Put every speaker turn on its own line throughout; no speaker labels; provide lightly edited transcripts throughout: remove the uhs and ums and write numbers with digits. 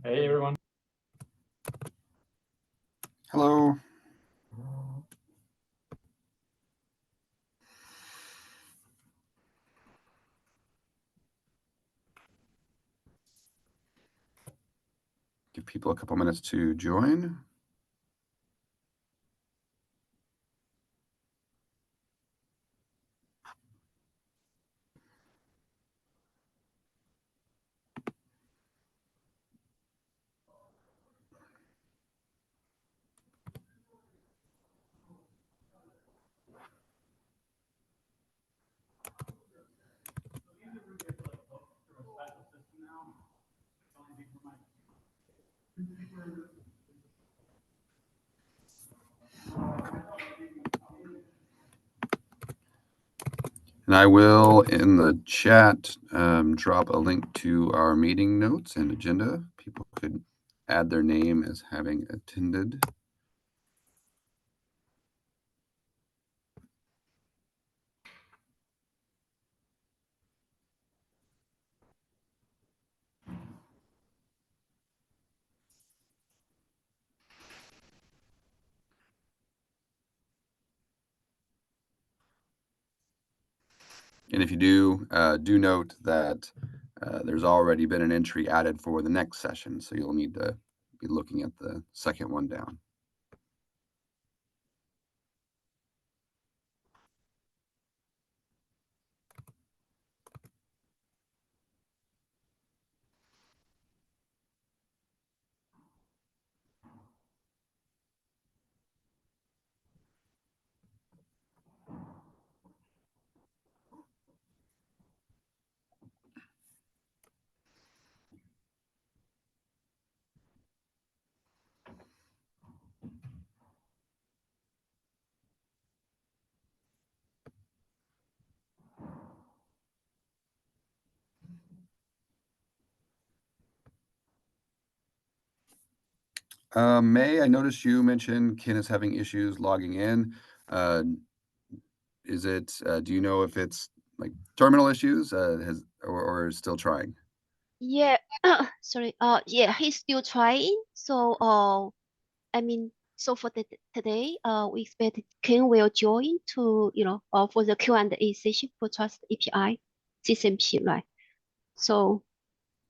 Hey, everyone.
Hello. Give people a couple minutes to join. And I will, in the chat, drop a link to our meeting notes and agenda. People could add their name as having attended. And if you do note that there's already been an entry added for the next session, so you'll need to be looking at the second one down. May, I noticed you mentioned Ken is having issues logging in. Is it, do you know if it's like terminal issues, or still trying?
Yeah, sorry. Yeah, he's still trying. So, I mean, so for today, we expect Ken will join to, for the Q&A session for Trust API CCMP, right? So,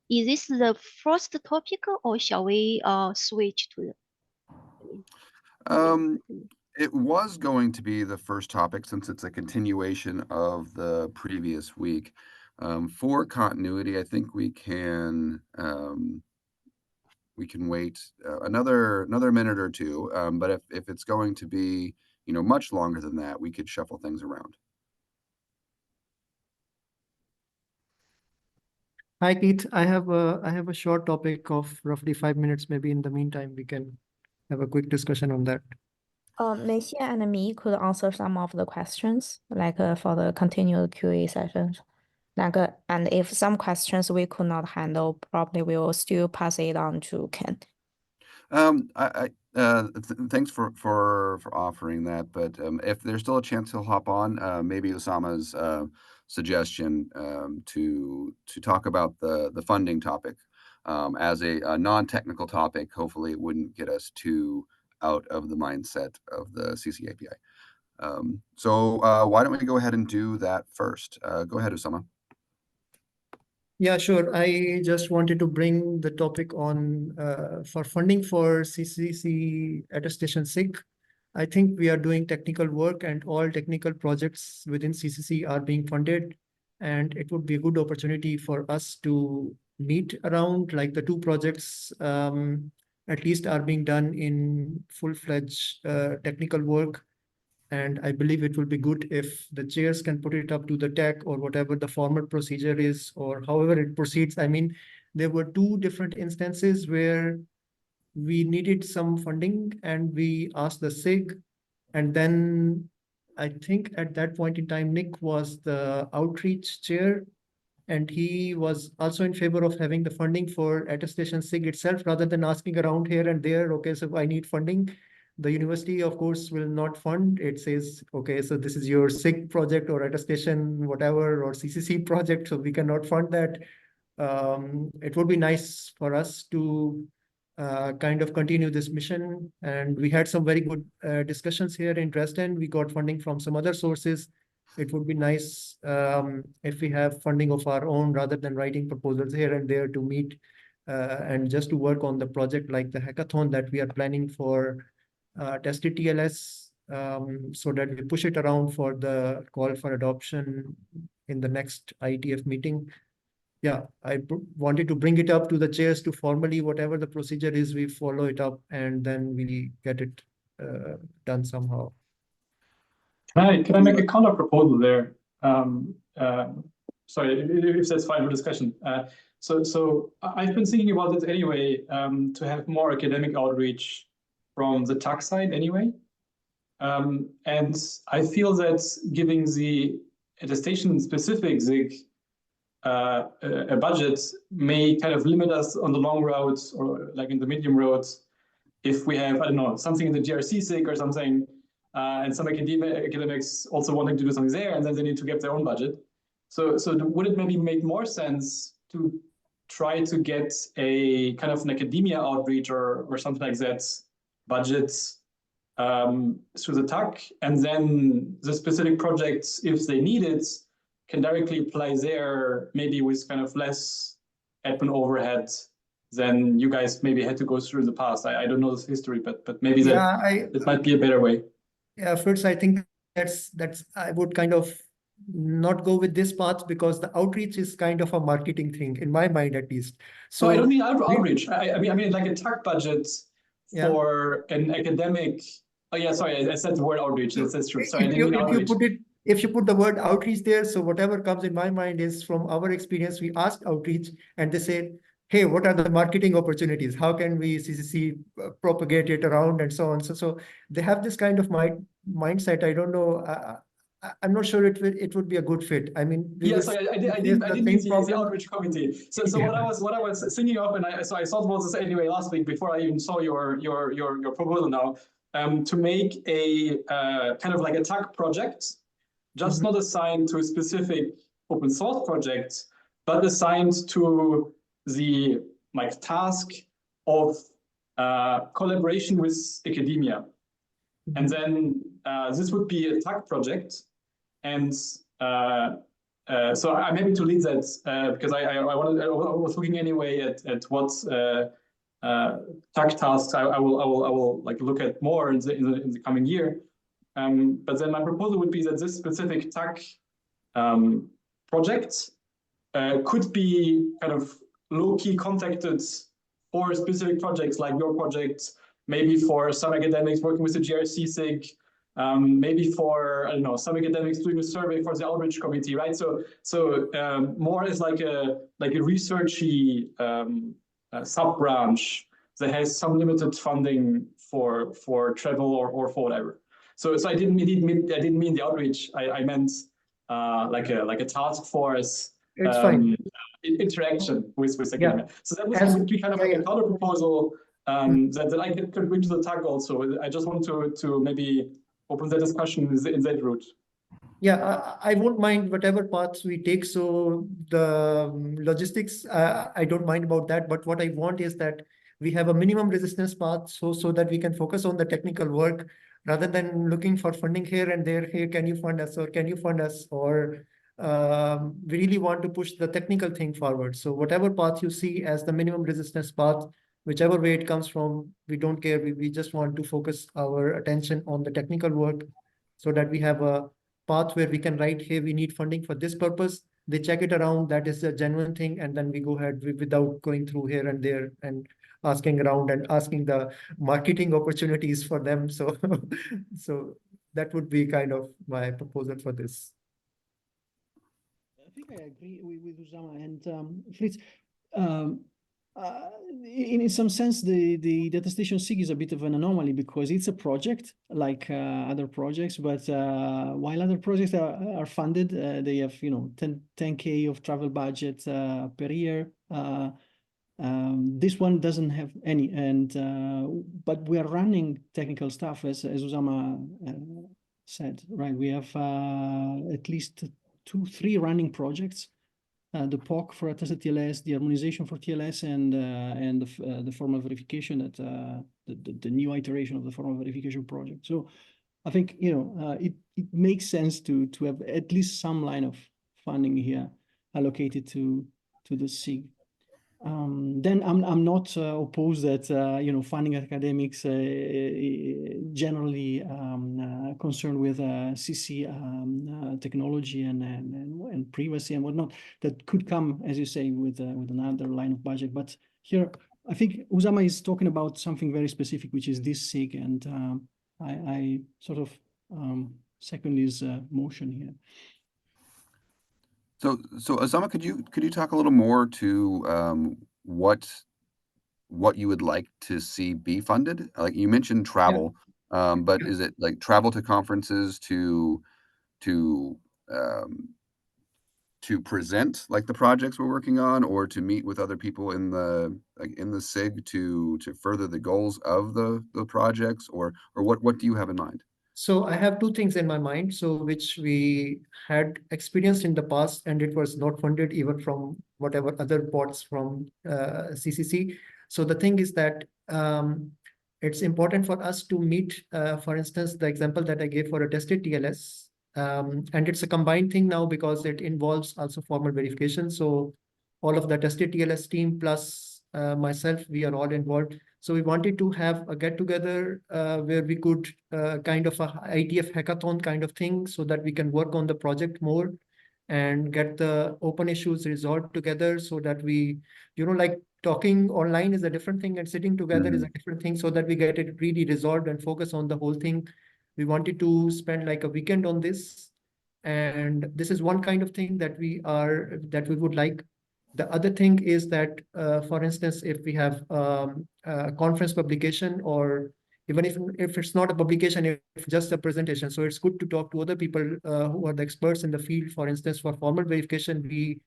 is this the first topic, or shall we switch to the?
Um, it was going to be the first topic since it's a continuation of the previous week. For continuity, I think we can wait another minute or two. But if it's going to be much longer than that, we could shuffle things around.
Hi, Keith. I have a short topic of roughly 5 minutes. Maybe in the meantime, we can have a quick discussion on that.
Meixia and me could answer some of the questions, like for the continued QA sessions. And if some questions we could not handle, probably we will still pass it on to Ken.
Thanks for offering that, but if there's still a chance he'll hop on, maybe Osama's suggestion to talk about the funding topic as a non-technical topic. Hopefully, it wouldn't get us too out of the mindset of the CCC API. So why don't we go ahead and do that first? Go ahead, Osama.
Yeah, sure. I just wanted to bring the topic on for funding for CCC Attestation SIG. I think we are doing technical work and all technical projects within CCC are being funded. And it would be a good opportunity for us to meet around, like the two projects at least are being done in full-fledged technical work. And I believe it will be good if the chairs can put it up to the tech or whatever the formal procedure is, or however it proceeds. I mean, there were two different instances where we needed some funding and we asked the SIG. And then I think at that point in time, Nick was the outreach chair, and he was also in favor of having the funding for attestation SIG itself rather than asking around here and there. Okay, so I need funding. The university, of course, will not fund. It says, okay, so this is your SIG project or attestation, whatever, or CCC project, so we cannot fund that. it would be nice for us to kind of continue this mission. And we had some very good discussions here in Dresden. We got funding from some other sources. It would be nice if we have funding of our own rather than writing proposals here and there to meet and just to work on the project like the hackathon that we are planning for tested TLS, so that we push it around for the call for adoption in the next IETF meeting. Yeah, I wanted to bring it up to the chairs to formally, whatever the procedure is, we follow it up and then we get it done somehow.
Can I make a counter proposal there? Sorry, if that's fine for discussion. So I've been thinking about it anyway, to have more academic outreach from the TAC side anyway. And I feel that giving the attestation specific ZIG a budget may kind of limit us on the long roads or like in the medium roads. If we have, I don't know, something in the GRC SIG or something, and some academics also wanting to do something there, and then they need to get their own budget. So would it maybe make more sense to try to get a kind of an academia outreach or something like that budgets through the TAC, and then the specific projects, if they need it, can directly apply there, maybe with kind of less admin overhead than you guys maybe had to go through in the past. I don't know this history, but maybe it might be a better way.
Yeah, first, I think that's I would kind of not go with this path because the outreach is kind of a marketing thing in my mind, at least.
So I don't mean outreach. I mean like a TAC budget for an academic. Oh yeah, sorry, I said the word outreach. That's true. Sorry, I didn't mean outreach.
If you put the word outreach there, so whatever comes in my mind is from our experience, we asked outreach and they said, hey, what are the marketing opportunities? How can we CCC propagate it around and so on? So they have this kind of mindset. I don't know. I'm not sure it would be a good fit. I mean,
yes, I didn't mean the outreach committee. So yeah. what I was thinking of, and I thought about this anyway last week before I even saw your proposal now, to make a kind of like a TAC project, just not assigned to a specific open source project, but assigned to the like task of collaboration with academia. And then this would be a TAC project. And so I'm happy to lead that because I was looking anyway at what TAC tasks I will like look at more in the coming year. But then my proposal would be that this specific TAC project could be kind of low-key contacted for specific projects like your project, maybe for some academics working with the GRC SIG, maybe for, I don't know, some academics doing a survey for the outreach committee, right? So more as like a researchy sub-branch that has some limited funding for travel or for whatever. So I didn't mean the outreach. I meant like a task force.
It's fine.
Interaction with academia. So that would be kind of like a counter proposal that I could bring to the TAC also. I just want to maybe open the discussion in that route.
Yeah, I won't mind whatever paths we take. So the logistics, I don't mind about that. But what I want is that we have a minimum resistance path so that we can focus on the technical work rather than looking for funding here and there. Hey, can you fund us, or can you fund us, or we really want to push the technical thing forward. So whatever path you see as the minimum resistance path, whichever way it comes from, we don't care. We just want to focus our attention on the technical work so that we have a path where we can write, hey, we need funding for this purpose. They check it around. That is a genuine thing. And then we go ahead without going through here and there and asking around and asking the marketing opportunities for them. So, so that would be kind of my proposal for this.
I think I agree with Usama and Fritz. In some sense, the attestation SIG is a bit of an anomaly because it's a project like other projects, but while other projects are funded, they have 10K of travel budget per year. This one doesn't have any, and but we are running technical stuff as Usama said, right? We have at least 2-3 running projects the POC for attested TLS, the harmonization for TLS, and the formal verification that the new iteration of the formal verification project. So I think it makes sense to have at least some line of funding here allocated to the SIG. Then I'm not opposed that funding academics generally concerned with CC technology and privacy and whatnot that could come, as you say, with another line of budget. But here, I think Usama is talking about something very specific, which is this SIG, and I sort of second his motion here.
So Osama, could you talk a little more to what you would like to see be funded? Like you mentioned travel, but is it like travel to conferences to present like the projects we're working on, or to meet with other people in the SIG to further the goals of the projects, or what do you have in mind?
So I have two things in my mind, so which we had experienced in the past, and it was not funded even from whatever other pots from CCC. So the thing is that it's important for us to meet, for instance, the example that I gave for attested TLS, and it's a combined thing now because it involves also formal verification. So all of the attested TLS team plus myself, we are all involved. So we wanted to have a get together where we could kind of a ITF hackathon kind of thing, so that we can work on the project more and get the open issues resolved together, so that we, like talking online is a different thing and sitting together is a different thing, so that we get it really resolved and focus on the whole thing. We wanted to spend like a weekend on this, and this is one kind of thing that we would like. The other thing is that, for instance, if we have a conference publication, or even if it's not a publication, if just a presentation, so it's good to talk to other people who are the experts in the field. For instance, for formal verification, we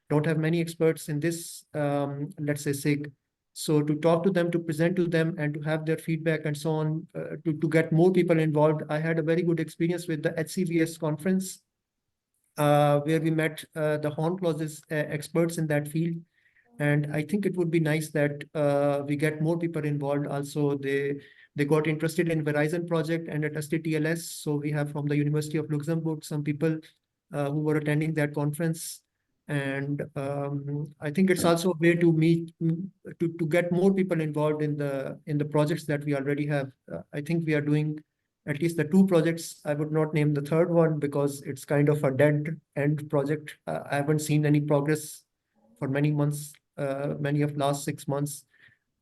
don't have many experts in this, let's say SIG. So to talk to them, to present to them, and to have their feedback and so on, to get more people involved. I had a very good experience with the HCVS conference, where we met the Horn clauses experts in that field. And I think it would be nice that we get more people involved. Also, they got interested in Verizon project and attested TLS. So we have from the University of Luxembourg some people who were attending that conference. And I think it's also a way to meet, to get more people involved in the projects that we already have. I think we are doing at least the two projects. I would not name the third one because it's kind of a dead end project. I haven't seen any progress for many months, many of last 6 months.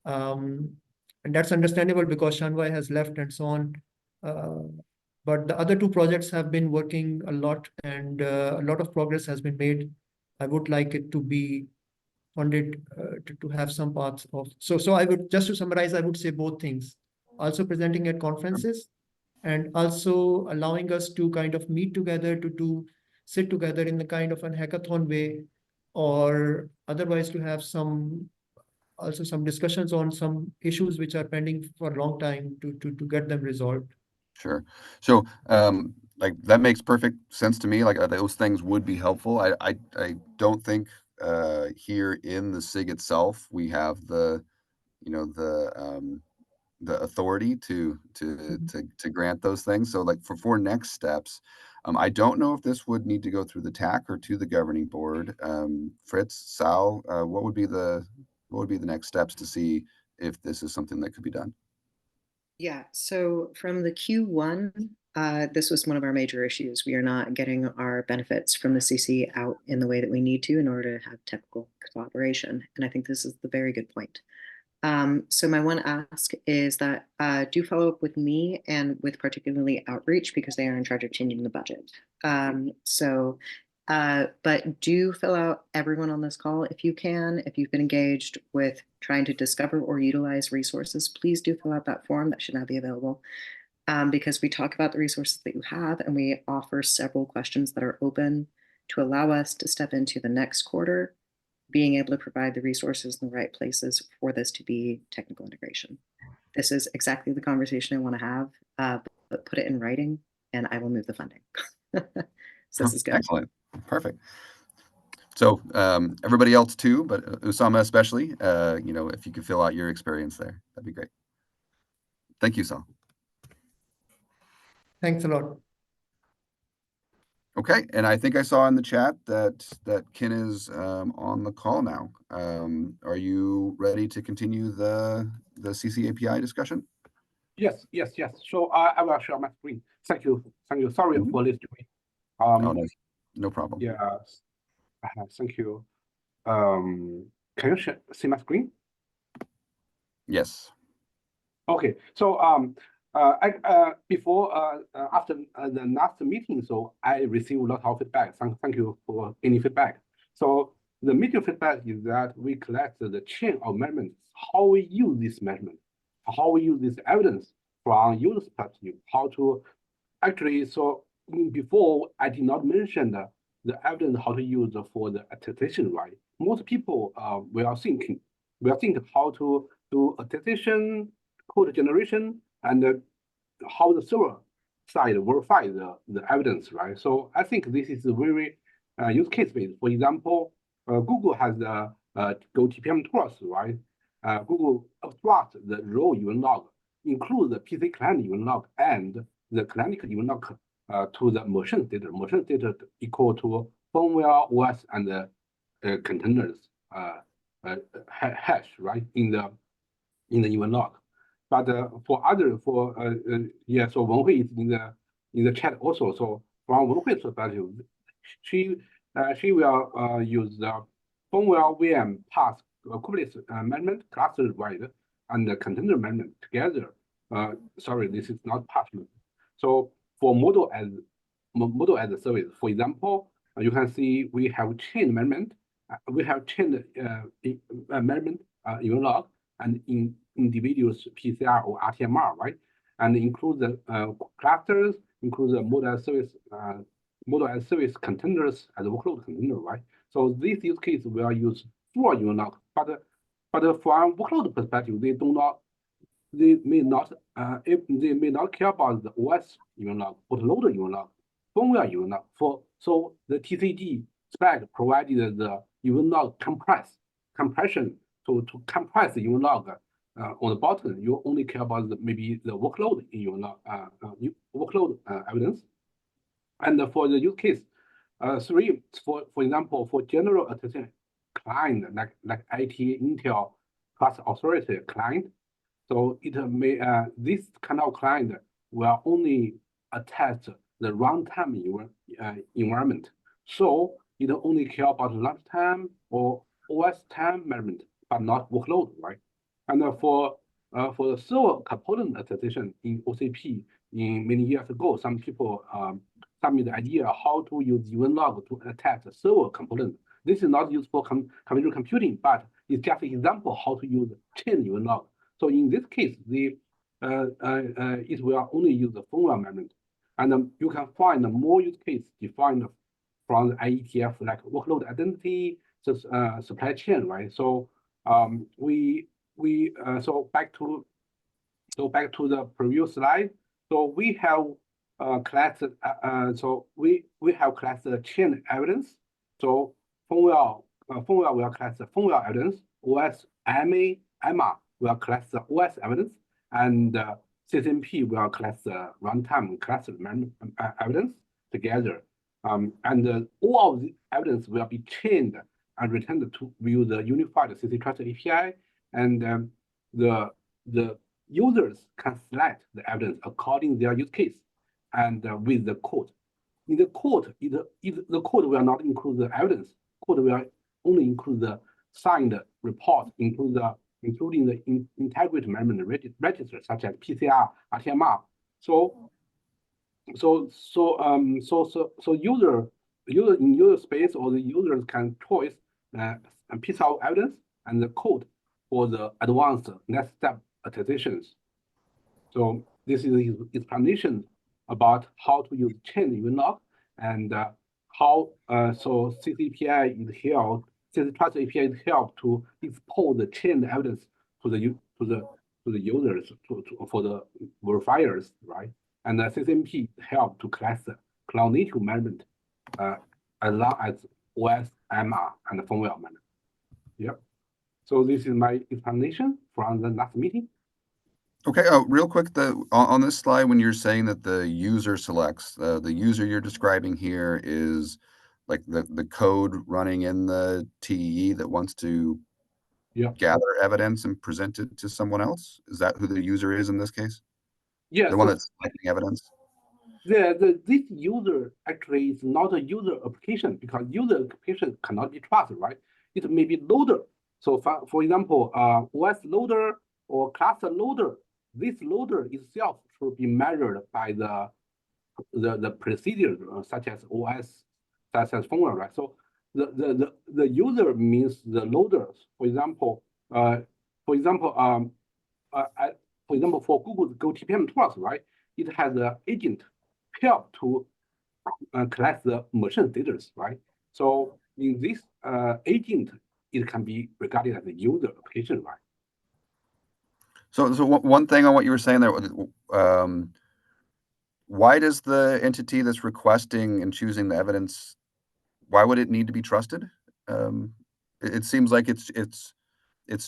And that's understandable because Shanwai has left and so on. But the other two projects have been working a lot, and a lot of progress has been made. I would like it to be funded to have some parts of. So I would, just to summarize, I would say both things. Also presenting at conferences, and also allowing us to kind of meet together, to sit together in the kind of an hackathon way, or otherwise to have some discussions on some issues which are pending for a long time to get them resolved.
Sure. So like that makes perfect sense to me. Like those things would be helpful. I don't think here in the SIG itself we have the authority to grant those things. So like for next steps, I don't know if this would need to go through the TAC or to the governing board. Fritz, Sal, what would be the next steps to see if this is something that could be done?
Yeah, so from the Q1, this was one of our major issues. We are not getting our benefits from the CC out in the way that we need to in order to have technical collaboration. And I think this is the very good point. So my one ask is that do follow up with me and with particularly outreach, because they are in charge of changing the budget. But do fill out, everyone on this call, if you can. If you've been engaged with trying to discover or utilize resources, please do fill out that form. That should now be available, because we talk about the resources that you have, and we offer several questions that are open to allow us to step into the next quarter being able to provide the resources in the right places for this to be technical integration. This is exactly the conversation I want to have, but put it in writing and I will move the funding. So this is good.
Excellent. Perfect. So everybody else too, but Usama especially, if you could fill out your experience there, that'd be great. Thank you, Sal.
Thanks a lot.
Okay, and I think I saw in the chat that Ken is on the call now. Are you ready to continue the CC API discussion?
Yes. So I will share my screen. Thank you. Sorry for this delay.
No problem.
Yes. Thank you. Can you see my screen?
Yes.
Okay. So after the last meeting, so I received a lot of feedback. Thank you for any feedback. So the major feedback is that we collect the chain of measurements, how we use this measurement, how we use this evidence from user perspective, how to actually. So before I did not mention the evidence how to use for the attestation, right? Most people will think how to do attestation, code generation, and how the server side verify the evidence, right? So I think this is a very use case based. For example, Google has the Go TPM tools, right? Google abstract the raw event log, include the PC client event log and the client event log to the machine data. Machine data equal to firmware, OS, and the containers hash, right? In the event log. But so Wenhui is in the chat also. So from Wenhui's perspective, she will use the firmware VM path Kubernetes management, cluster wide, and the container management together. Sorry, this is not partial. So for model as a service, for example, you can see we have chain management. We have chain management event log and in individuals PCR or RTMR, right? And include the clusters, include the model as service containers as a workload container, right? So this use case will use full event log, but from workload perspective, they may not care about the OS event log, bootloader event log, firmware event log. So the TCG spec provided the event log compression to compress the event log on the bottom. You only care about maybe the workload in your workload evidence. And for the use case 3, for example, for general attestation client like IT, Intel, plus authority client, so it may this kind of client will only attest the runtime environment. So it only care about runtime or OS time measurement, but not workload, right? And for the server component attestation in OCP, in many years ago, some people submit the idea how to use event log to attest the server component. This is not used for computer computing, but it's just an example how to use chain event log. So in this case, it will only use the firmware measurement, and you can find more use case defined from the IETF like workload identity, supply chain, right? So so back to the previous slide. So we have collected we have collected chain evidence. So firmware will collect the firmware evidence. OS EMA will collect the OS evidence, and CCMP will collect the runtime cluster evidence together. And all of the evidence will be chained and returned to view the unified CC Trust API, and the users can select the evidence according to their use case and with the code. In the code, the code will not include the evidence. Code will only include the signed report, including the integrity management registers such as PCR, RTMR. So user in user space or the users can choose a piece of evidence and the code for the advanced next step attestations. So this is the explanation about how to use chain event log and how so CCPI is help. CC Trust API is help to expose the chain evidence to the users for the verifiers, right? And the CCMP help to collect the cloud native management as long as OS, MR, and the firmware management. Yep. So this is my explanation from the last meeting.
Okay, real quick, on this slide, when you're saying that the user selects, the user you're describing here is like the code running in the TEE that wants to gather evidence and present it to someone else? Is that who the user is in this case?
Yeah,
the one that's collecting evidence?
This user actually is not a user application because user application cannot be trusted, right? It may be loader. So for example, OS loader or cluster loader, this loader itself should be measured by the procedure such as OS, such as firmware, right? So the user means the loaders. For example, for Google's Go TPM tools, right? It has an agent help to collect the machine data, right? So in this agent, it can be regarded as a user application, right?
So one thing on what you were saying there, why does the entity that's requesting and choosing the evidence, why would it need to be trusted? It seems like it's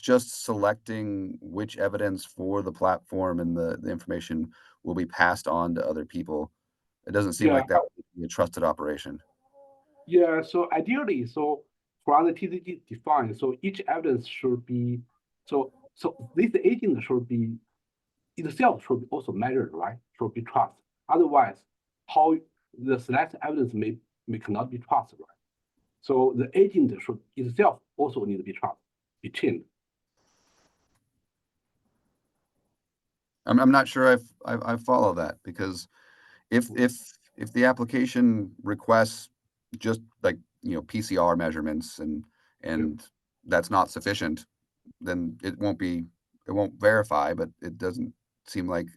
just selecting which evidence for the platform and the information will be passed on to other people. It doesn't seem like that would be a trusted operation.
Yeah, so ideally, so from the TCG defined, so each evidence should be, so this agent should be, itself should be also measured, right? Should be trusted. Otherwise, how the select evidence may cannot be trusted, right? So the agent should itself also need to be trusted, be trained.
I'm not sure I follow that, because if the application requests just like, you know, PCR measurements and that's not sufficient, then it won't verify, but it doesn't seem like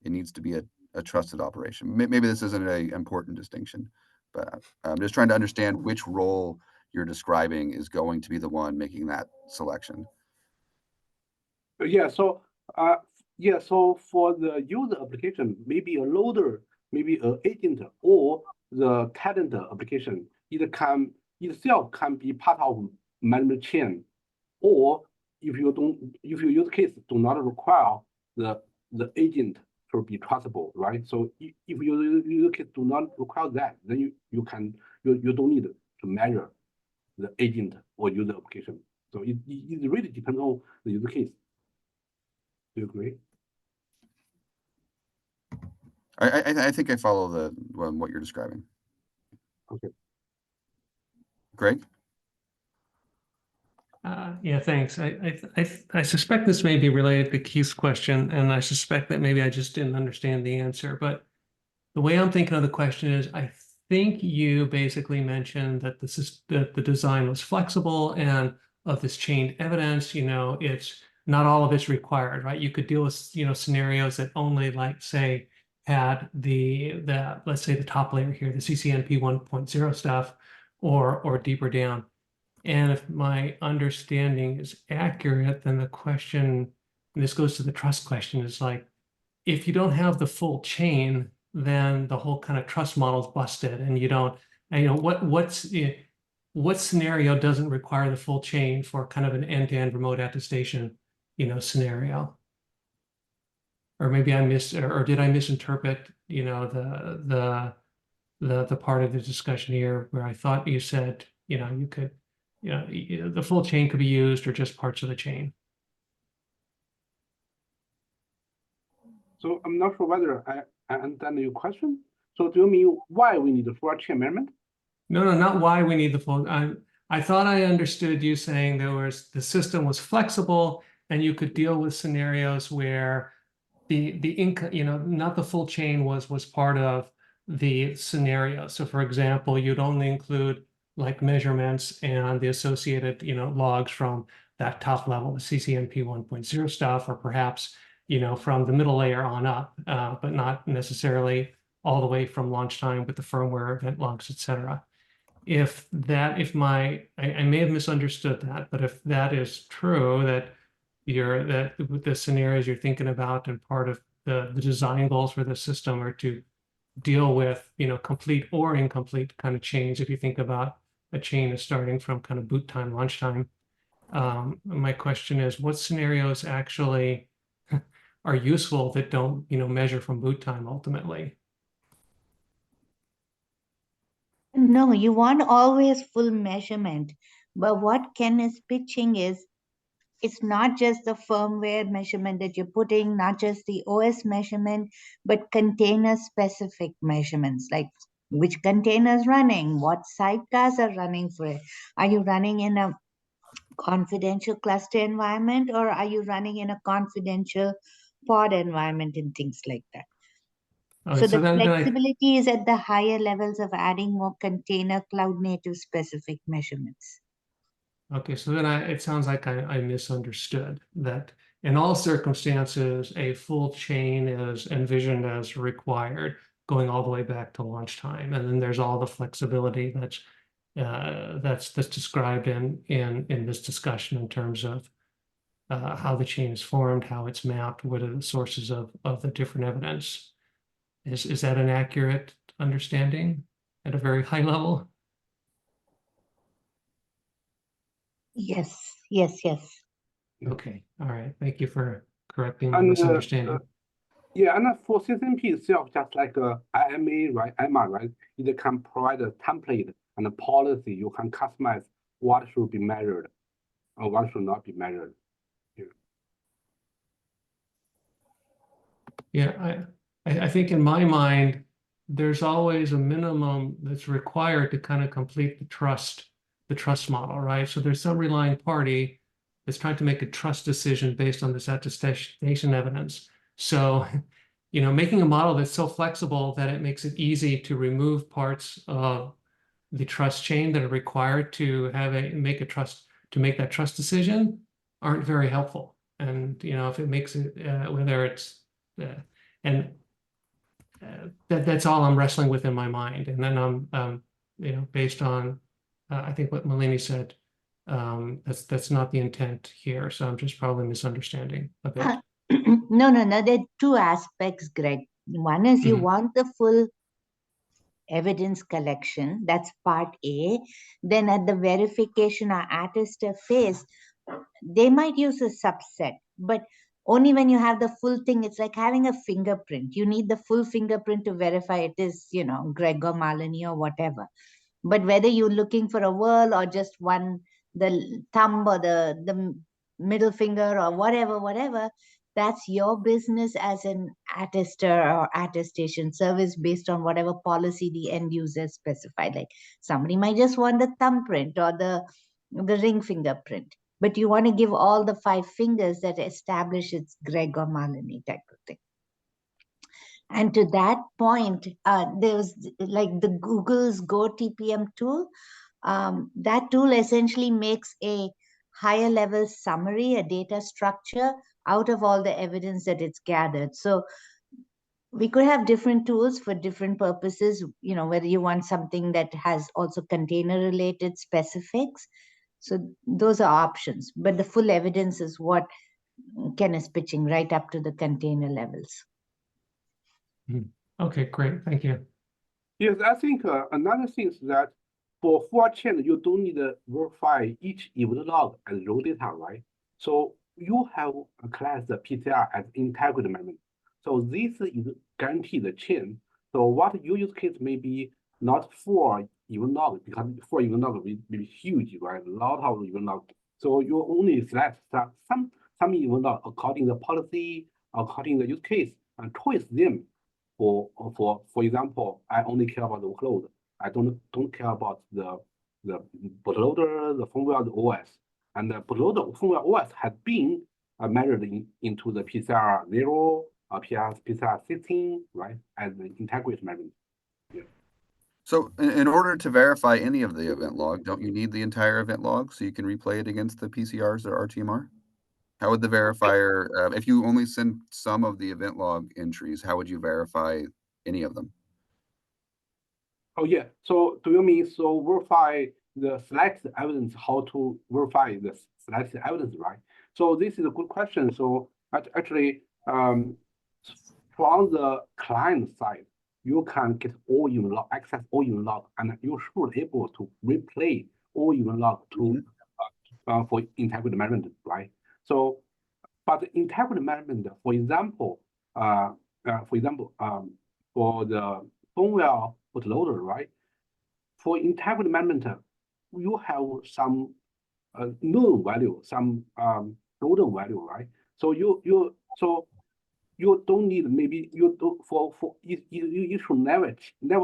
it needs to be a trusted operation. Maybe this isn't an important distinction, but I'm just trying to understand which role you're describing is going to be the one making that selection.
Yeah, so so for the user application, maybe a loader, maybe an agent, or the talent application, it can itself can be part of management chain, or if your use case do not require the agent to be trustable, right? So if your use case do not require that, then you don't need to measure the agent or user application. So it really depends on the user case. Do you agree?
I think I follow what you're describing.
Okay.
Greg?
Yeah, thanks. I suspect this may be related to Keith's question, and I suspect that maybe I just didn't understand the answer. But the way I'm thinking of the question is, I think you basically mentioned that the design was flexible, and of this chained evidence, you know, it's not all of it's required, right? You could deal with, you know, scenarios that only, like, say, had the let's say the top layer here, the CCNP 1.0 stuff, or deeper down. And if my understanding is accurate, then the question, and this goes to the trust question, is like, if you don't have the full chain, then the whole kind of trust model is busted, and you don't, and you know, what scenario doesn't require the full chain for kind of an end-to-end remote attestation, you know, scenario? Or maybe or did I misinterpret, you know, the part of the discussion here where I thought you said, you know, you could, you know, the full chain could be used or just parts of the chain.
So I'm not sure whether I understand your question. So do you mean why we need the full chain measurement?
No, not why we need the full. I thought I understood you saying the system was flexible and you could deal with scenarios where you know, not the full chain was part of the scenario. So for example, you'd only include like measurements and the associated, you know, logs from that top level, the CCNP 1.0 stuff, or perhaps, you know, from the middle layer on up, but not necessarily all the way from launch time with the firmware, event logs, etc. I may have misunderstood that, but if that is true, that the scenarios you're thinking about and part of the design goals for the system are to deal with, you know, complete or incomplete kind of chains. If you think about a chain is starting from kind of boot time, launch time. My question is, what scenarios actually are useful that don't, measure from boot time ultimately?
No, you want always full measurement. But what Ken is pitching is it's not just the firmware measurement that you're putting, not just the OS measurement, but container specific measurements, like which container is running, what sidecars are running for it. Are you running in a confidential cluster environment, or are you running in a confidential pod environment and things like that?
Okay,
So
so
the
then I,
flexibility is at the higher levels of adding more container cloud native specific measurements.
okay, so then it sounds like I misunderstood that in all circumstances, a full chain is envisioned as required, going all the way back to launch time. And then there's all the flexibility that's described in this discussion in terms of how the chain is formed, how it's mapped, what are the sources of the different evidence. Is that an accurate understanding at a very high level?
Yes, yes, yes.
Okay, all right. Thank you for correcting my
And
misunderstanding.
yeah, and for CCNP itself, just like IMA, right? IMA, right? It can provide a template and a policy. You can customize what should be measured or what should not be measured.
Yeah, I think in my mind, there's always a minimum that's required to kind of complete the trust model, right? So there's some relying party that's trying to make a trust decision based on this attestation evidence. So, making a model that's so flexible that it makes it easy to remove parts of the trust chain that are required to make that trust decision aren't very helpful. And if it makes it whether it's and that's all I'm wrestling with in my mind. And then based on I think what Malini said, that's not the intent here. So I'm just probably misunderstanding a bit.
No. There are two aspects, Greg. One is you want the full evidence collection. That's part A. Then at the verification or attester phase, they might use a subset, but only when you have the full thing. It's like having a fingerprint. You need the full fingerprint to verify it is, Greg or Malini or whatever. But whether you're looking for a whirl or just the thumb or the middle finger or whatever, that's your business as an attester or attestation service based on whatever policy the end user specified. Like somebody might just want the thumbprint or the ring fingerprint, but you want to give all the 5 fingers that establish it's Greg or Malini type of thing. And to that point, there was like the Google's Go TPM tool. That tool essentially makes a higher level summary, a data structure out of all the evidence that it's gathered. So we could have different tools for different purposes, whether you want something that has also container related specifics. So those are options, but the full evidence is what Ken is pitching right up to the container levels.
Okay, great. Thank you.
Yes, I think another thing is that for full chain, you don't need to verify each event log as raw data, right? So you have a class the PCR as integrity measurement. So this is guaranteed the chain. So what your use case may be not for event log, because for event log will be huge, right? A lot of event log. So you only select some event log according to the policy, according to the use case, and choose them. For example, I only care about the workload. I don't care about the bootloader, the firmware, the OS. And the bootloader firmware OS has been measured into the PCR 0, PCR 16, right, as the integrity measurement. Yeah.
So in order to verify any of the event log, don't you need the entire event log so you can replay it against the PCRs or RTMR? How would the verifier, if you only send some of the event log entries, how would you verify any of them?
Oh yeah. So do you mean verify the selected evidence? How to verify the selected evidence, right? So this is a good question. So actually, from the client side, you can get all event log, access all event log, and you should able to replay all event log to for integrity management, right? So, but integrity management, for example, for the firmware bootloader, right? For integrity management, you have some known value, some golden value, right? So you don't need, maybe you do you should never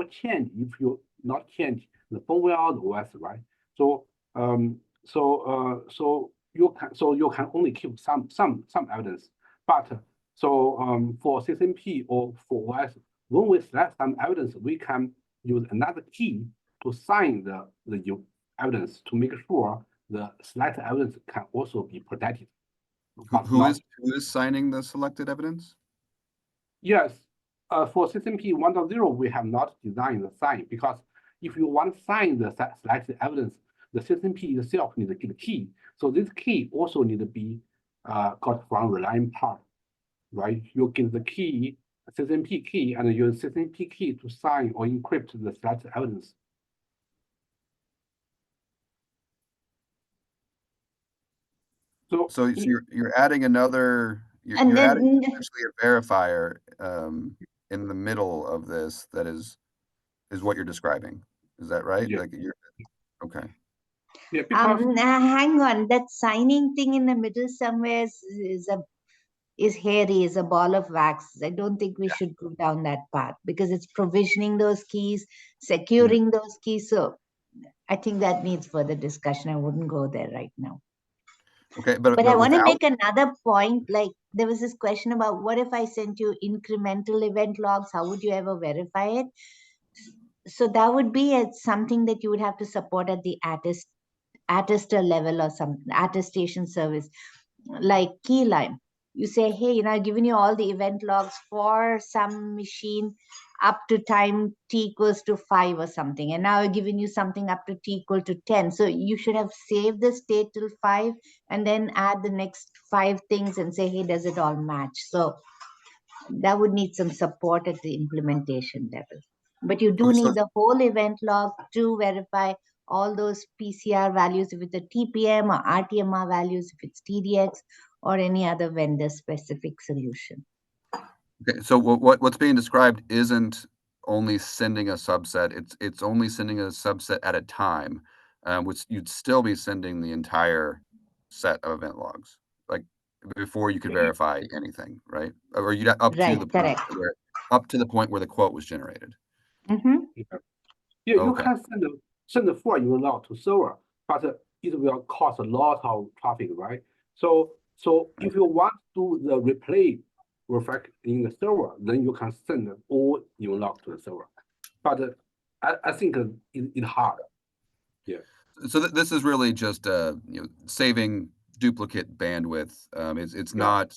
change if you not change the firmware or the OS, right? So you can only keep some evidence, but for CCP or for OS, when we select some evidence, we can use another key to sign the evidence to make sure the selected evidence can also be protected.
Who is signing the selected evidence?
Yes, for CCP 1.0, we have not designed the sign, because if you want to sign the selected evidence, the CCP itself needs to give a key. So this key also need to be got from relying part, right? You give the key, CCP key, and use CCP key to sign or encrypt the selected evidence.
So you're adding another, you're adding essentially a verifier in the middle of this that is what you're describing. Is that right?
Yeah.
Like okay.
Yeah, because
hang on, that signing thing in the middle somewhere is hairy, is a ball of wax. I don't think we should go down that path, because it's provisioning those keys, securing those keys. So I think that needs further discussion. I wouldn't go there right now.
Okay, but
I want to make another point. Like, there was this question about, what if I sent you incremental event logs? How would you ever verify it? So that would be something that you would have to support at the attester level, or some attestation service, like Keylime. You say, hey, I've given you all the event logs for some machine up to time t equals to 5 or something, and now I've given you something up to t equal to 10. So you should have saved the state till 5 and then add the next 5 things and say, hey, does it all match? So that would need some support at the implementation level. But you do need the whole event log to verify all those PCR values, if it's a TPM or RTMR values, if it's TDX or any other vendor specific solution.
Okay, so what's being described isn't only sending a subset, it's only sending a subset at a time, which you'd still be sending the entire set of event logs, like before you could verify anything, right? Or you'd up to the point where the quote was generated.
Yeah, you can send the full event log to server, but it will cost a lot of traffic, right? So if you want to do the replay reflect in the server, then you can send all event log to the server. But I think it's hard. Yeah.
So this is really just saving duplicate bandwidth. It's not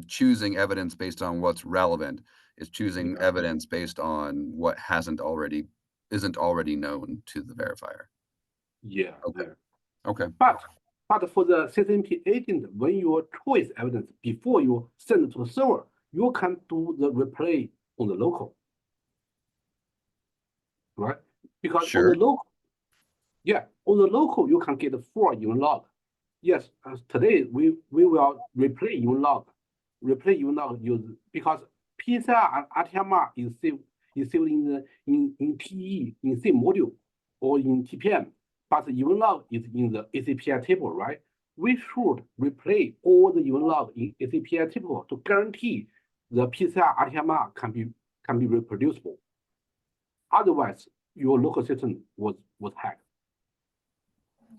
choosing evidence based on what's relevant. It's choosing evidence based on what isn't already known to the verifier.
Yeah.
Okay. Okay.
But for the CCP agent, when you choose evidence before you send it to the server, you can do the replay on the local, right? Because on the local, you can get the full event log. Yes, today we will replay event log. Replay event log because PCR and RTMR is saved in PE, in same module or in TPM, but the event log is in the ACPI table, right? We should replay all the event log in ACPI table to guarantee the PCR RTMR can be reproducible. Otherwise, your local system was hacked.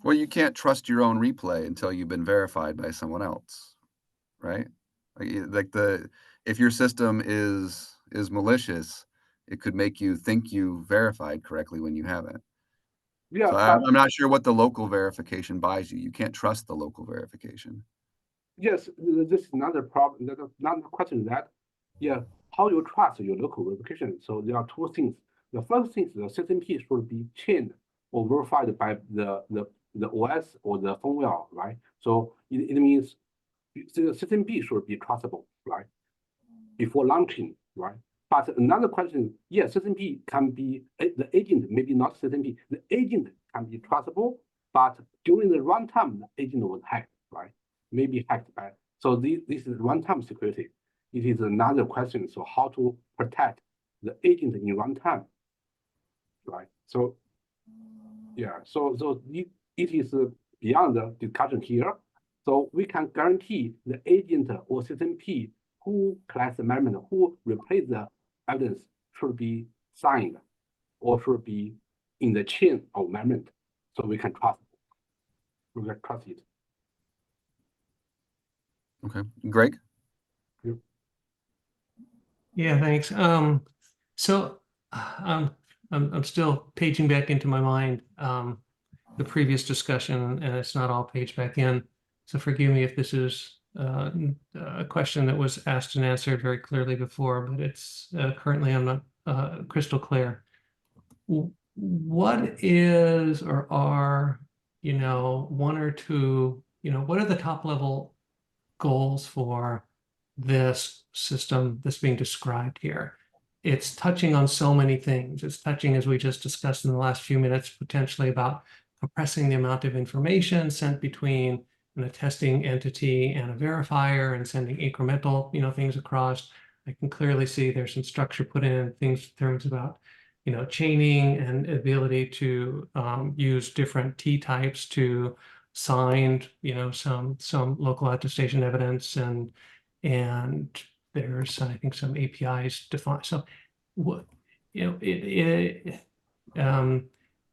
Well, you can't trust your own replay until you've been verified by someone else, right? If your system is malicious, it could make you think you verified correctly when you haven't.
Yeah,
so I'm not sure what the local verification buys you. You can't trust the local verification.
Yes, this is another problem. That's another question that, how you trust your local verification. So there are two things. The first thing is the CCP should be chained or verified by the OS or the firmware, right? So it means the CCP should be trustable, right? Before launching, right? But another question, yes, CCP can be, the agent, maybe not CCP, the agent can be trustable, but during the runtime, the agent was hacked, right? Maybe hacked by, so this is runtime security. It is another question, so how to protect the agent in runtime, right? So, yeah, so it is beyond the discussion here. So we can guarantee the agent or CCP who collects the measurement, who replace the evidence should be signed or should be in the chain of measurement, so we can trust it.
Okay, Greg?
Yeah, thanks. So I'm still paging back into my mind the previous discussion, and it's not all paged back in. So forgive me if this is a question that was asked and answered very clearly before, but it's currently I'm not crystal clear. What is or are, one or two, what are the top level goals for this system that's being described here? It's touching on so many things. It's touching, as we just discussed in the last few minutes, potentially about compressing the amount of information sent between a testing entity and a verifier and sending incremental, things across. I can clearly see there's some structure put in terms about, chaining and ability to use different T types to signed, some local attestation evidence, and there's, I think, some APIs defined. So what,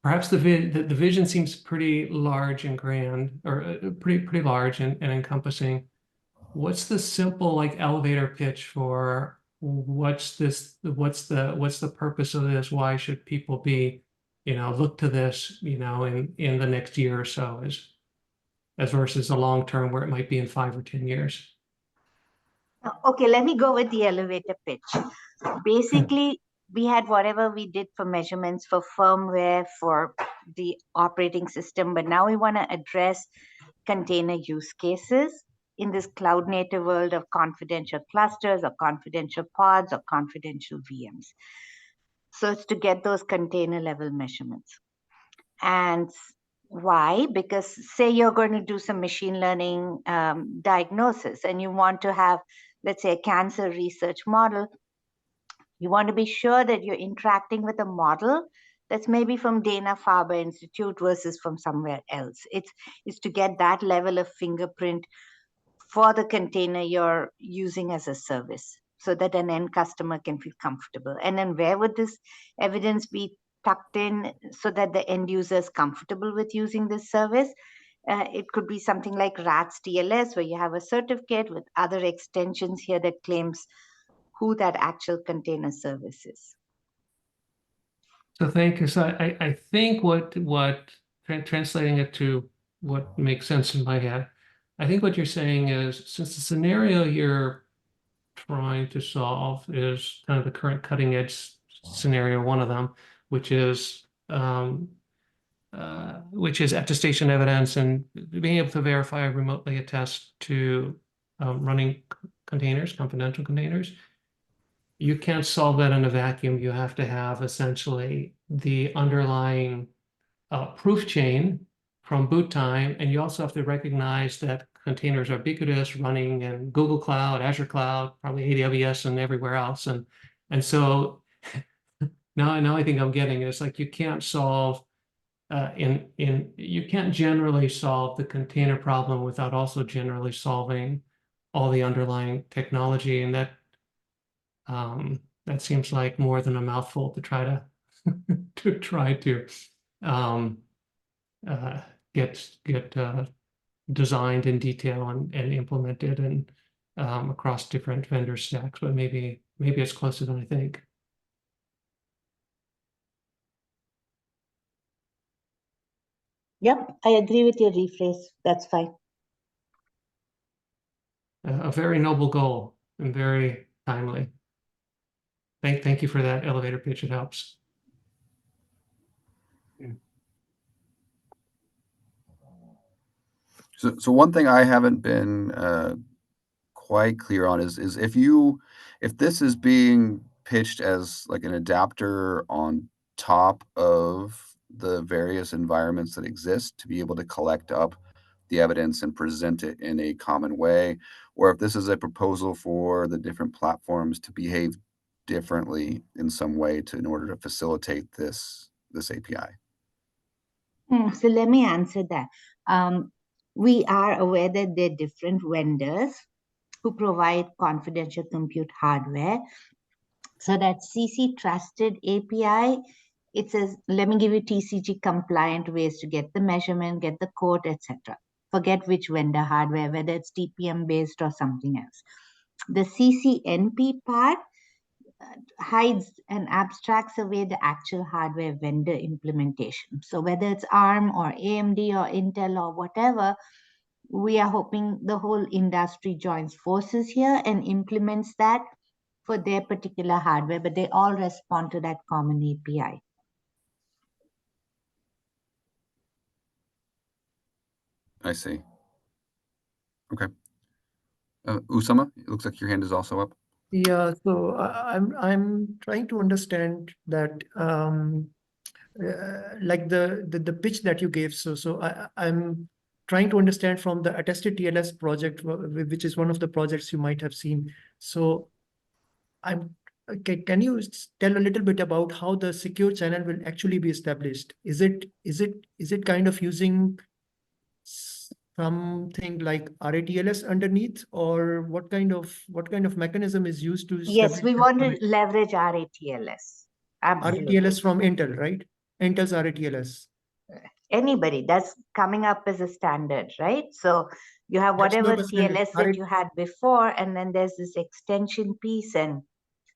perhaps the vision seems pretty large and grand, or pretty large and encompassing. What's the simple elevator pitch for what's the purpose of this? Why should people be, look to this, in the next year or so as versus a long term where it might be in 5 or 10 years?
Okay, let me go with the elevator pitch. Basically, we had whatever we did for measurements for firmware, for the operating system, but now we want to address container use cases in this cloud native world of confidential clusters or confidential pods or confidential VMs. So it's to get those container level measurements. And why? Because say you're going to do some machine learning diagnosis and you want to have, let's say, a cancer research model. You want to be sure that you're interacting with a model that's maybe from Dana-Farber Institute versus from somewhere else. It's to get that level of fingerprint for the container you're using as a service so that an end customer can feel comfortable. And then where would this evidence be tucked in so that the end user is comfortable with using this service? It could be something like RATS TLS, where you have a certificate with other extensions here that claims who that actual container service is.
So thank you. So I think what translating it to what makes sense in my head, I think what you're saying is, since the scenario you're trying to solve is kind of the current cutting edge scenario, one of them, which is attestation evidence and being able to verify remotely attest to running containers, confidential containers. You can't solve that in a vacuum. You have to have essentially the underlying proof chain from boot time, and you also have to recognize that containers are ubiquitous, running in Google Cloud, Azure Cloud, probably AWS, and everywhere else. And so now I think I'm getting it. It's like you can't solve you can't generally solve the container problem without also generally solving all the underlying technology, and that seems like more than a mouthful to try to get designed in detail and implemented and across different vendor stacks, but maybe it's closer than I think.
Yep, I agree with your rephrase. That's fine.
A very noble goal and very timely. Thank you for that elevator pitch. It helps.
So one thing I haven't been quite clear on is if this is being pitched as like an adapter on top of the various environments that exist to be able to collect up the evidence and present it in a common way, or if this is a proposal for the different platforms to behave differently in some way in order to facilitate this API.
So let me answer that. We are aware that there are different vendors who provide confidential compute hardware. So that CC trusted API, it says, let me give you TCG compliant ways to get the measurement, get the code, etc. Forget which vendor hardware, whether it's TPM based or something else. The CCNP part hides and abstracts away the actual hardware vendor implementation. So whether it's ARM or AMD or Intel or whatever, we are hoping the whole industry joins forces here and implements that for their particular hardware, but they all respond to that common API.
I see. Okay. Usama, it looks like your hand is also up.
Yeah, so I'm trying to understand that like the pitch that you gave. So I'm trying to understand from the attested TLS project, which is one of the projects you might have seen. So can you tell a little bit about how the secure channel will actually be established? Is it kind of using something like RATLS underneath, or what kind of mechanism is used to
Yes, we
establish
want to leverage RATLS. Absolutely.
RATLS from Intel, right? Intel's RATLS.
Anybody that's coming up as a standard, right? So you have
That's
whatever
not a standard.
TLS that you had before, and then there's this extension piece, and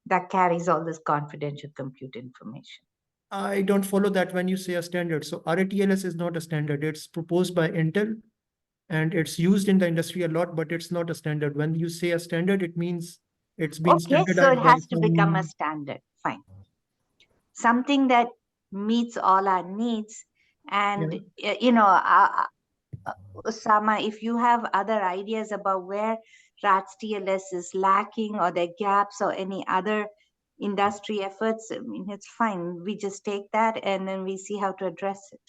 that carries all this confidential compute information.
I don't follow that when you say a standard. So RATLS is not a standard. It's proposed by Intel and it's used in the industry a lot, but it's not a standard. When you say a standard, it means it's been
Okay, so it
standardized by
has to become a standard. Fine. Something that meets all our needs. And, you know, Osama, if you have other ideas about where RATS TLS is lacking or there are gaps or any other industry efforts, I mean, it's fine. We just take that and then we see how to address it.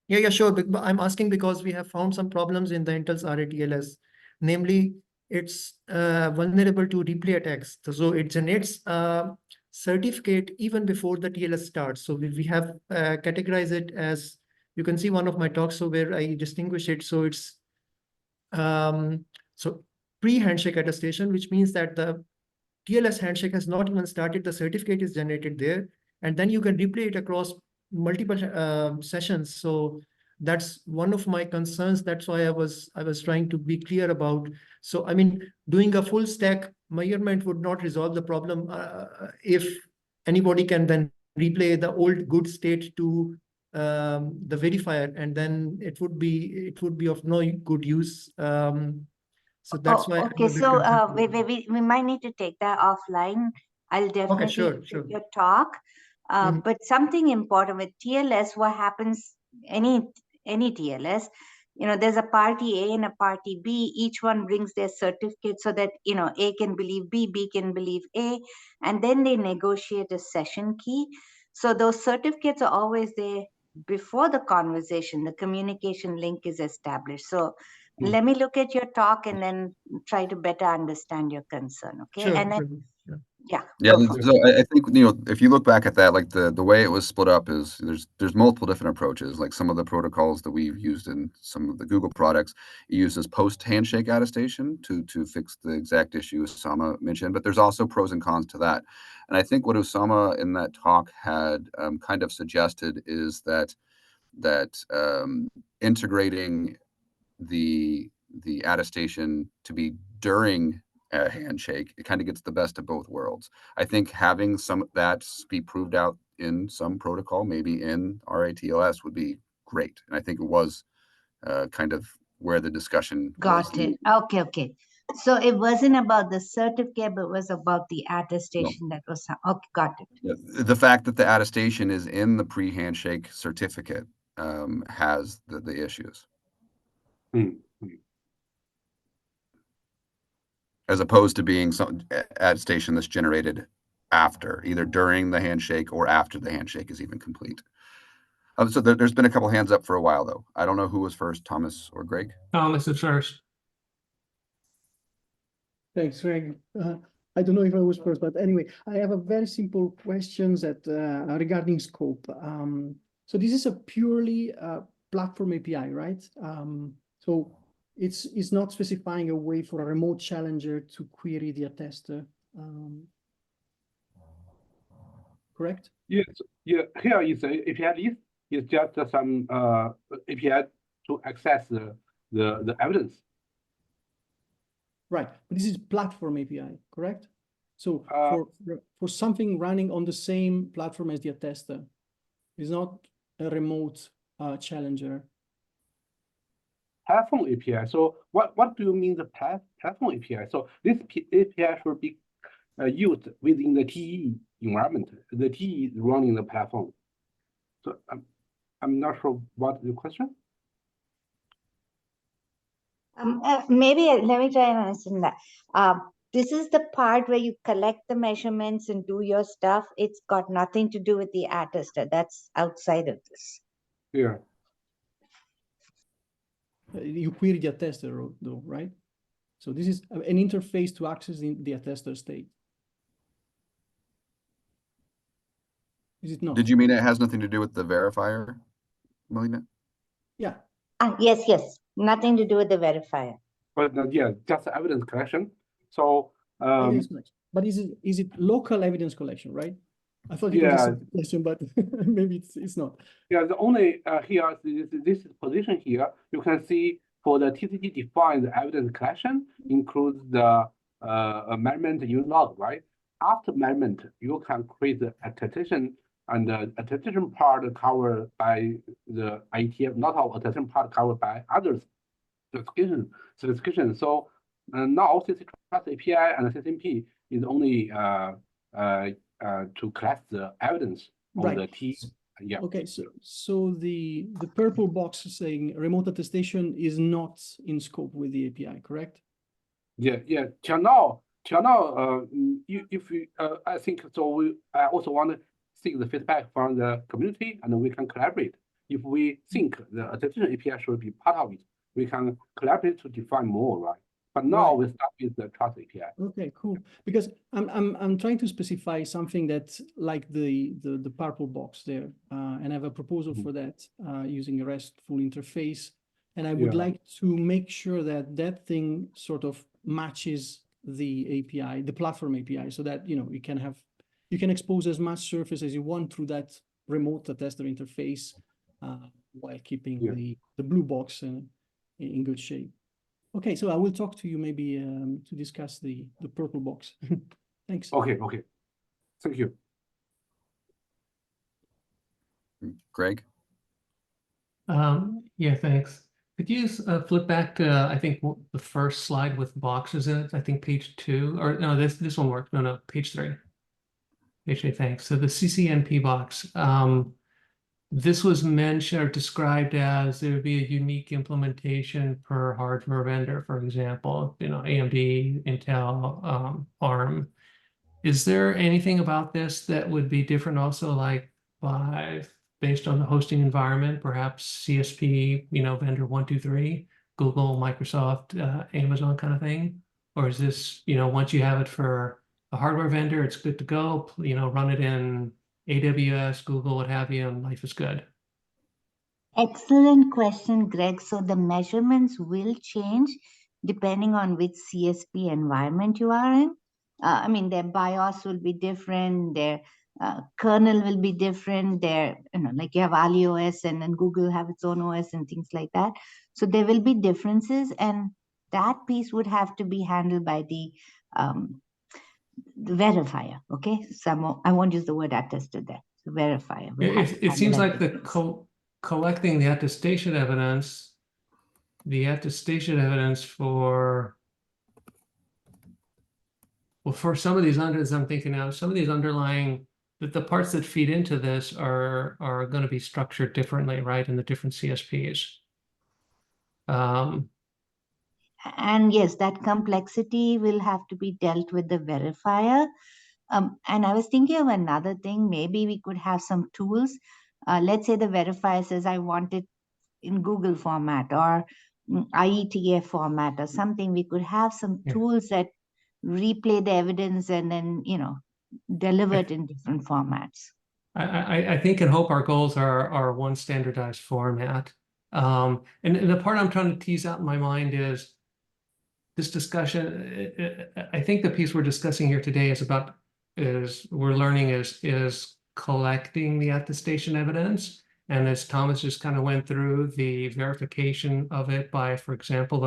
Yeah, sure. But I'm asking because we have found some problems in the Intel's RATLS. Namely, it's vulnerable to replay attacks. So it generates a certificate even before the TLS starts. So we have categorized it as, you can see one of my talks, so where I distinguish it. So it's so pre-handshake attestation, which means that the TLS handshake has not even started, the certificate is generated there, and then you can replay it across multiple sessions. So that's one of my concerns. That's why I was trying to be clear about. So I mean, doing a full stack measurement would not resolve the problem if anybody can then replay the old good state to the verifier, and then it would be of no good use. So that's why.
Okay, so we might need to take that offline. I'll definitely
sure.
take your talk. But something important with TLS, what happens, any TLS, you know, there's a party A and a party B, each one brings their certificate so that, you know, A can believe B, B can believe A, and then they negotiate a session key. So those certificates are always there before the conversation, the communication link is established. So let me look at your talk and then try to better understand your concern, okay?
Sure,
and then,
sure.
Yeah,
go for it.
so I think, you know, if you look back at that, like the way it was split up is there's multiple different approaches. Like some of the protocols that we've used in some of the Google products, it uses post-handshake attestation to fix the exact issue Osama mentioned, but there's also pros and cons to that. And I think what Osama in that talk had kind of suggested is that integrating the attestation to be during a handshake, it kind of gets the best of both worlds. I think having some that be proved out in some protocol, maybe in RATLS, would be great. And I think it was kind of where the discussion
Got it. Okay. So it wasn't about the certificate, but it was about the attestation that was, okay, got it.
Yeah, the fact that the attestation is in the pre-handshake certificate has the issues. As opposed to being some attestation that's generated after, either during the handshake or after the handshake is even complete. So there's been a couple hands up for a while, though. I don't know who was first, Thomas or Greg.
Thomas is first.
Thanks, Greg. I don't know if I was first, but anyway, I have a very simple question that regarding scope. So this is a purely platform API, right? So it's not specifying a way for a remote challenger to query the attester. Correct?
Yes, yeah. Here is a API list. It's just some API to access the evidence.
Right, but this is platform API, correct? So for something running on the same platform as the attester, it's not a remote challenger.
Platform API. So what do you mean the platform API? So this API should be used within the TE environment. The TE is running the platform. So I'm not sure what the question.
Maybe let me try and understand that. This is the part where you collect the measurements and do your stuff. It's got nothing to do with the attester. That's outside of this.
Yeah.
You query the attester though, right? So this is an interface to access the attester state. Is it not?
Did you mean it has nothing to do with the verifier, Melina?
Yeah.
Yes. Nothing to do with the verifier.
But yeah, just evidence collection. So
Evidence collection. But is it local evidence collection, right? I thought it was a simple question, but maybe it's not.
Yeah, the only here this position here you can see for the TCG defined evidence collection includes the measurement you log, right? After measurement, you can create the attestation, and the attestation part covered by the IETF, not our attestation part covered by others certification. So now CCC Trust API and CCNP is only to collect the evidence on the T. Yeah.
Okay, so the purple box saying remote attestation is not in scope with the API, correct?
Yeah. Till now, if we, I think so. I also want to seek the feedback from the community, and we can collaborate. If we think the attestation API should be part of it, we can collaborate to define more, right? But now we start with the Trust API.
Okay, cool. Because I'm trying to specify something that's like the purple box there, and I have a proposal for that using a RESTful interface, and I would like to make sure that that thing sort of matches the API, the platform API, so that you can expose as much surface as you want through that remote attester interface while keeping the blue box in good shape. Okay, so I will talk to you maybe to discuss the purple box. Thanks.
Okay. Thank you.
Greg?
Yeah, thanks. Could you flip back to, I think, the first slide with boxes in it? I think page 2, or no, this one worked. No, page 3. Page 3, thanks. So the CCNP box. This was mentioned or described as there would be a unique implementation per hardware vendor, for example, AMD, Intel, ARM. Is there anything about this that would be different also, like based on the hosting environment, perhaps CSP, vendor 1, 2, 3, Google, Microsoft, Amazon kind of thing? Or is this, once you have it for a hardware vendor, it's good to go, run it in AWS, Google, what have you, and life is good?
Excellent question, Greg. So the measurements will change depending on which CSP environment you are in. I mean, their BIOS will be different, their kernel will be different, their, like you have AliOS and then Google have its own OS and things like that. So there will be differences, and that piece would have to be handled by the verifier, okay? I won't use the word attester there. So verifier.
It seems like collecting the attestation evidence for some of these I'm thinking now, some of these underlying, the parts that feed into this are going to be structured differently, right, in the different CSPs.
And yes, that complexity will have to be dealt with the verifier. And I was thinking of another thing. Maybe we could have some tools. Let's say the verifier says, I want it in Google format or IETF format or something. We could have some tools that replay the evidence and then, you know, deliver it in different formats.
I think and hope our goals are one standardized format. And the part I'm trying to tease out in my mind is this discussion. I think the piece we're discussing here today we're learning is collecting the attestation evidence. And as Thomas just kind of went through, the verification of it by, for example,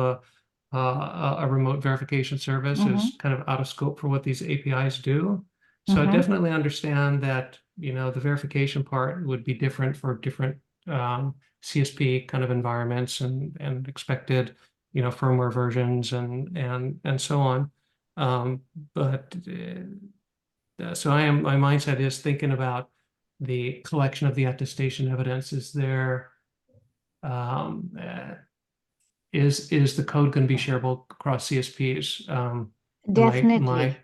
a remote verification service is kind of out of scope for what these APIs do. So I definitely understand that, you know, the verification part would be different for different CSP kind of environments and expected, you know, firmware versions and so on. So my mindset is thinking about the collection of the attestation evidence. Is there is the code going to be shareable across CSPs?
Definitely.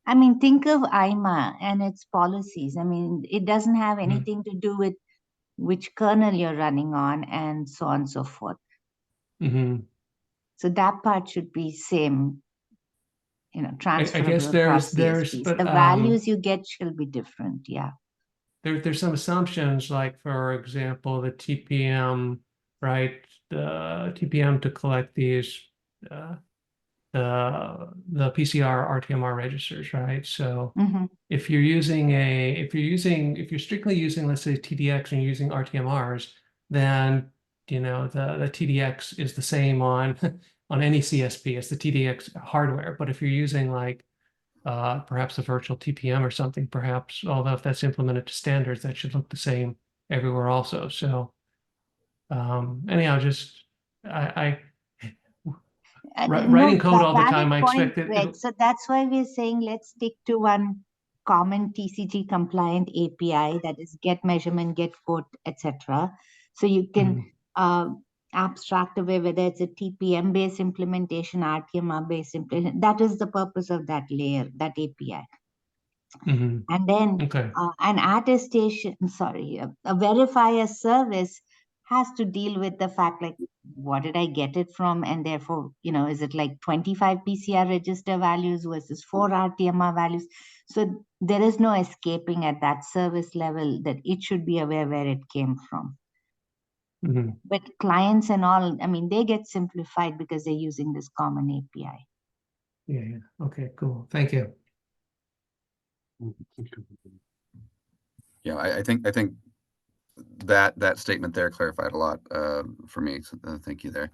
I mean, think of IMA and its policies. I mean, it doesn't have anything to do with which kernel you're running on and so on and so forth. So that part should be same, you know, transferable across CSPs.
But,
the values you get shall be different. Yeah.
There's some assumptions, like, for example, the TPM, right? The TPM to collect these the PCR RTMR registers, right? So if you're strictly using, let's say, TDX and you're using RTMRs, then, you know, the TDX is the same on any CSP as the TDX hardware. But if you're using like perhaps a virtual TPM or something, perhaps, although if that's implemented to standards, that should look the same everywhere also. So anyhow, just writing code all the time, I expect it.
So that's why we're saying let's stick to one common TCG compliant API, that is get measurement, get quote, etc. So you can abstract away whether it's a TPM based implementation, RTMR based implementation. That is the purpose of that layer, that API. And then an attestation, a verifier service has to deal with the fact, like, what did I get it from? And therefore, you know, is it like 25 PCR register values versus 4 RTMR values? So there is no escaping at that service level that it should be aware where it came from. But clients and all, I mean, they get simplified because they're using this common API.
Yeah. Okay, cool. Thank you.
Yeah, I think that statement there clarified a lot for me. So thank you there.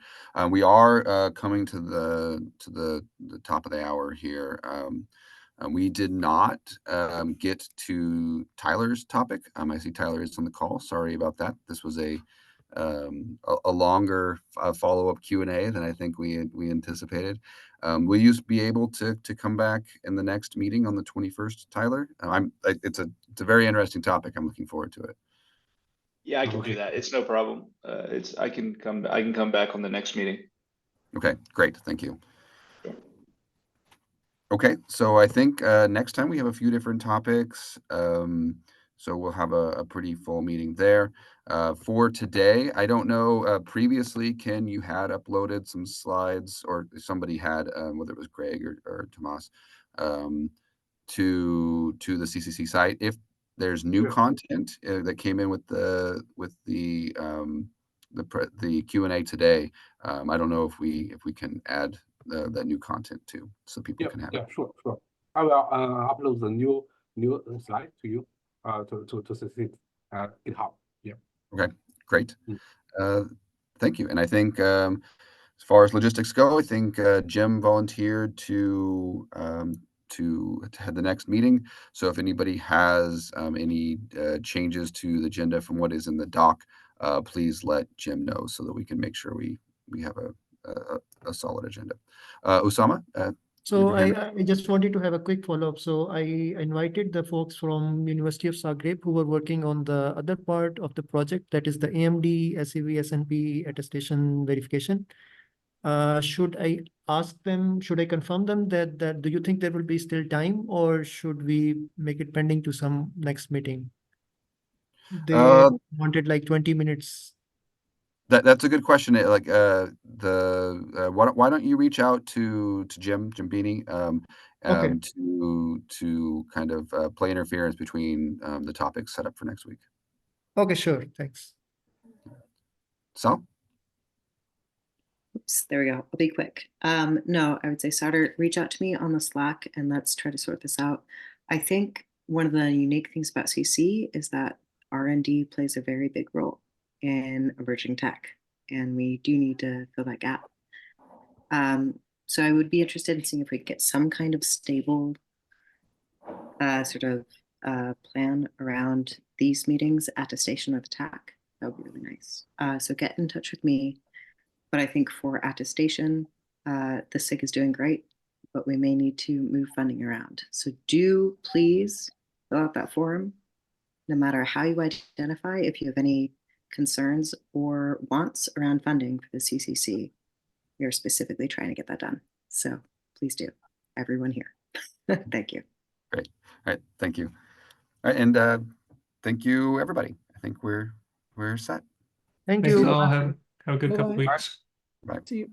We are coming to the top of the hour here. We did not get to Tyler's topic. I see Tyler is on the call. Sorry about that. This was a longer follow-up Q&A than I think we anticipated. Will you be able to come back in the next meeting on the 21st, Tyler? It's a very interesting topic. I'm looking forward to it.
Yeah, I can do that. It's no problem. I can come back on the next meeting.
Okay, great. Thank you. Okay, so I think next time we have a few different topics. So we'll have a pretty full meeting there. For today, I don't know, previously, Ken, you had uploaded some slides, or somebody had, whether it was Greg or Tomas, to the CCC site. If there's new content that came in with the Q&A today, I don't know if we can add that new content too, so people can have it.
Sure. I will upload the new slide to you to CCC GitHub. Yeah.
Okay, great. Thank you. And I think as far as logistics go, I think Jim volunteered to head the next meeting. So if anybody has any changes to the agenda from what is in the doc, please let Jim know so that we can make sure we have a solid agenda. Usama?
So I just wanted to have a quick follow-up. So I invited the folks from University of Zagreb who were working on the other part of the project, that is the AMD SEV SNP attestation verification. Should I ask them, should I confirm them that do you think there will be still time, or should we make it pending to some next meeting? They wanted like 20 minutes.
That's a good question. Why don't you reach out to Jim Beanie
Okay.
to kind of play interference between the topics set up for next week.
Okay, sure. Thanks.
So
Oops, there we go. I'll be quick. No, I would say Sauter, reach out to me on the Slack and let's try to sort this out. I think one of the unique things about CC is that R&D plays a very big role in emerging tech, and we do need to fill that gap. So I would be interested in seeing if we could get some kind of stable sort of plan around these meetings, attestation of attack. That would be really nice. So get in touch with me. But I think for attestation, the SIG is doing great, but we may need to move funding around. So do please fill out that form, no matter how you identify. If you have any concerns or wants around funding for the CCC, we are specifically trying to get that done. So please do, everyone here. Thank you.
great. All right. Thank you. All right. And thank you, everybody. I think we're set.
Thank
Thanks
you.
all. Have a good couple
Bye-bye.
weeks.
Bye.
See you.